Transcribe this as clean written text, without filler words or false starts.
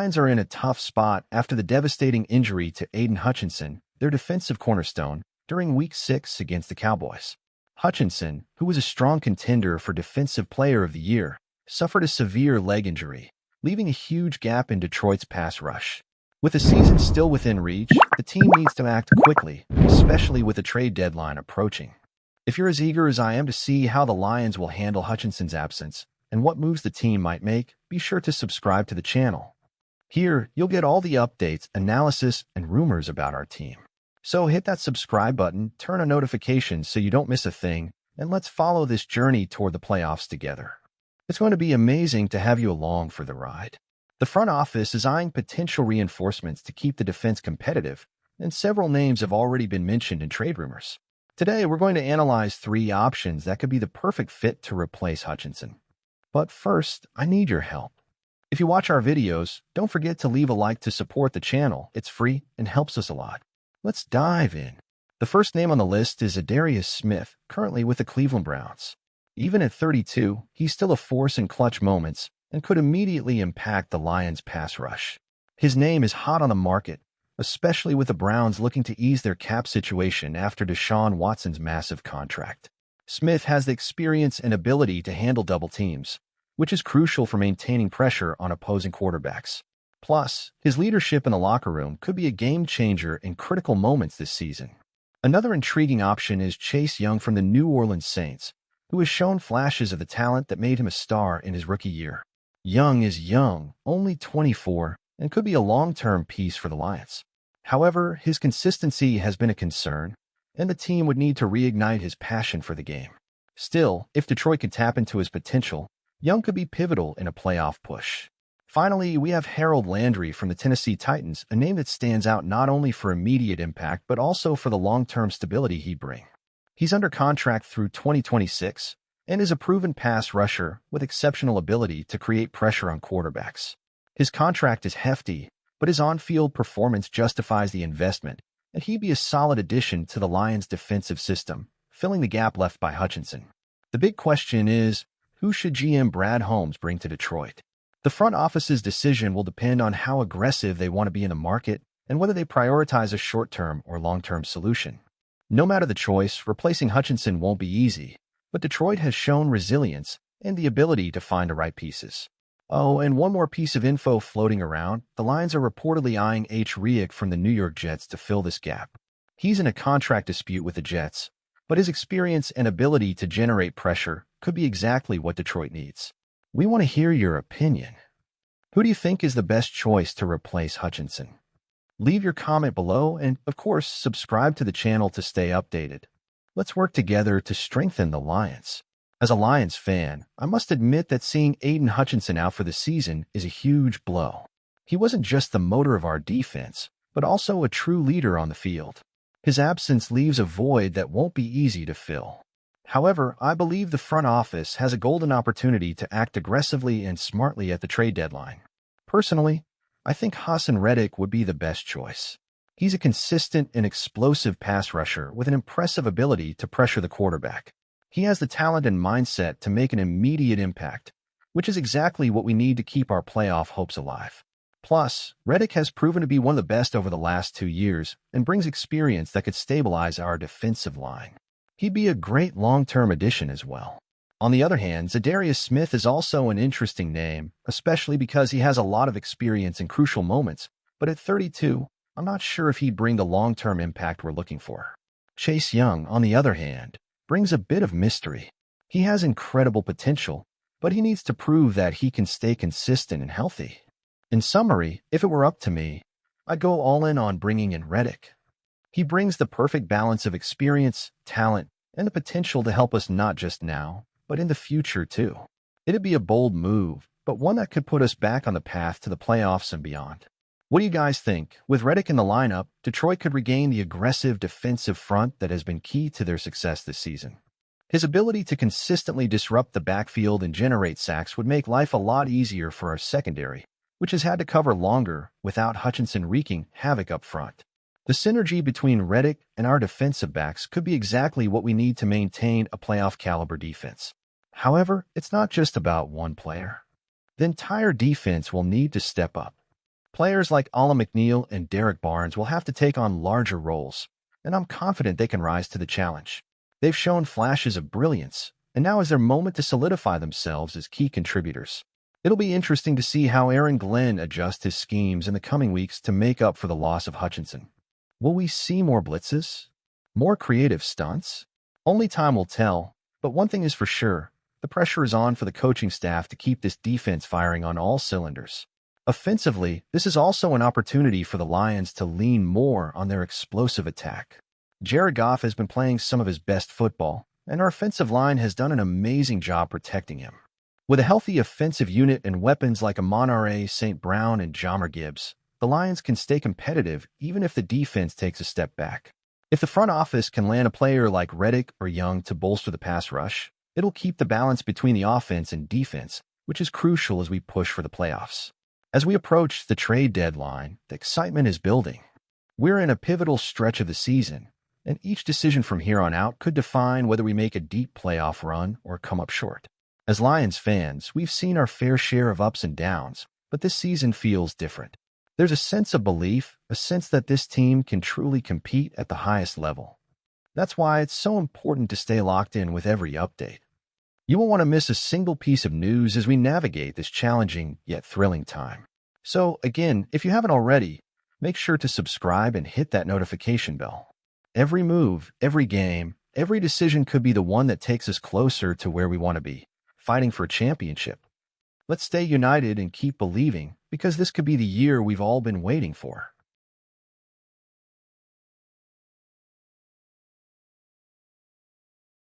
Lions are in a tough spot after the devastating injury to Hutchinson, their defensive cornerstone, during Week 6 against the Cowboys. Hutchinson, who was a strong contender for Defensive Player of the Year, suffered a severe leg injury, leaving a huge gap in Detroit's pass rush. With the season still within reach, the team needs to act quickly, especially with the trade deadline approaching. If you're as eager as I am to see how the Lions will handle Hutchinson's absence and what moves the team might make, be sure to subscribe to the channel. Here, you'll get all the updates, analysis, and rumors about our team. So hit that subscribe button, turn on notifications so you don't miss a thing, and let's follow this journey toward the playoffs together. It's going to be amazing to have you along for the ride. The front office is eyeing potential reinforcements to keep the defense competitive, and several names have already been mentioned in trade rumors. Today, we're going to analyze 3 options that could be the perfect fit to replace Hutchinson. But first, I need your help. If you watch our videos, don't forget to leave a like to support the channel. It's free and helps us a lot. Let's dive in. The first name on the list is Zadarius Smith, currently with the Cleveland Browns. Even at 32, he's still a force in clutch moments and could immediately impact the Lions' pass rush. His name is hot on the market, especially with the Browns looking to ease their cap situation after Deshaun Watson's massive contract. Smith has the experience and ability to handle double teams, which is crucial for maintaining pressure on opposing quarterbacks. Plus, his leadership in the locker room could be a game-changer in critical moments this season. Another intriguing option is Chase Young from the New Orleans Saints, who has shown flashes of the talent that made him a star in his rookie year. Young is young, only 24, and could be a long-term piece for the Lions. However, his consistency has been a concern, and the team would need to reignite his passion for the game. Still, if Detroit could tap into his potential, Young could be pivotal in a playoff push. Finally, we have Harold Landry from the Tennessee Titans, a name that stands out not only for immediate impact but also for the long-term stability he brings. He's under contract through 2026 and is a proven pass rusher with exceptional ability to create pressure on quarterbacks. His contract is hefty, but his on-field performance justifies the investment, and he'd be a solid addition to the Lions' defensive system, filling the gap left by Hutchinson. The big question is, who should GM Brad Holmes bring to Detroit? The front office's decision will depend on how aggressive they want to be in the market and whether they prioritize a short-term or long-term solution. No matter the choice, replacing Hutchinson won't be easy, but Detroit has shown resilience and the ability to find the right pieces. Oh, and one more piece of info floating around, the Lions are reportedly eyeing Riek from the New York Jets to fill this gap. He's in a contract dispute with the Jets, but his experience and ability to generate pressure could be exactly what Detroit needs. We want to hear your opinion. Who do you think is the best choice to replace Hutchinson? Leave your comment below and, of course, subscribe to the channel to stay updated. Let's work together to strengthen the Lions. As a Lions fan, I must admit that seeing Aidan Hutchinson out for the season is a huge blow. He wasn't just the motor of our defense, but also a true leader on the field. His absence leaves a void that won't be easy to fill. However, I believe the front office has a golden opportunity to act aggressively and smartly at the trade deadline. Personally, I think Haason Reddick would be the best choice. He's a consistent and explosive pass rusher with an impressive ability to pressure the quarterback. He has the talent and mindset to make an immediate impact, which is exactly what we need to keep our playoff hopes alive. Plus, Reddick has proven to be one of the best over the last 2 years and brings experience that could stabilize our defensive line. He'd be a great long-term addition as well. On the other hand, Zadarius Smith is also an interesting name, especially because he has a lot of experience in crucial moments, but at 32, I'm not sure if he'd bring the long-term impact we're looking for. Chase Young, on the other hand, brings a bit of mystery. He has incredible potential, but he needs to prove that he can stay consistent and healthy. In summary, if it were up to me, I'd go all in on bringing in Reddick. He brings the perfect balance of experience, talent, and the potential to help us not just now, but in the future too. It'd be a bold move, but one that could put us back on the path to the playoffs and beyond. What do you guys think? With Reddick in the lineup, Detroit could regain the aggressive defensive front that has been key to their success this season. His ability to consistently disrupt the backfield and generate sacks would make life a lot easier for our secondary, which has had to cover longer without Hutchinson wreaking havoc up front. The synergy between Reddick and our defensive backs could be exactly what we need to maintain a playoff-caliber defense. However, it's not just about one player. The entire defense will need to step up. Players like Alan McNeil and Derek Barnes will have to take on larger roles, and I'm confident they can rise to the challenge. They've shown flashes of brilliance, and now is their moment to solidify themselves as key contributors. It'll be interesting to see how Aaron Glenn adjusts his schemes in the coming weeks to make up for the loss of Hutchinson. Will we see more blitzes? More creative stunts? Only time will tell, but one thing is for sure, the pressure is on for the coaching staff to keep this defense firing on all cylinders. Offensively, this is also an opportunity for the Lions to lean more on their explosive attack. Jared Goff has been playing some of his best football, and our offensive line has done an amazing job protecting him. With a healthy offensive unit and weapons like Amon-Ra, St. Brown, and Jahmyr Gibbs, the Lions can stay competitive even if the defense takes a step back. If the front office can land a player like Reddick or Young to bolster the pass rush, it'll keep the balance between the offense and defense, which is crucial as we push for the playoffs. As we approach the trade deadline, the excitement is building. We're in a pivotal stretch of the season, and each decision from here on out could define whether we make a deep playoff run or come up short. As Lions fans, we've seen our fair share of ups and downs, but this season feels different. There's a sense of belief, a sense that this team can truly compete at the highest level. That's why it's so important to stay locked in with every update. You won't want to miss a single piece of news as we navigate this challenging yet thrilling time. So, again, if you haven't already, make sure to subscribe and hit that notification bell. Every move, every game, every decision could be the one that takes us closer to where we want to be, fighting for a championship. Let's stay united and keep believing, because this could be the year we've all been waiting for.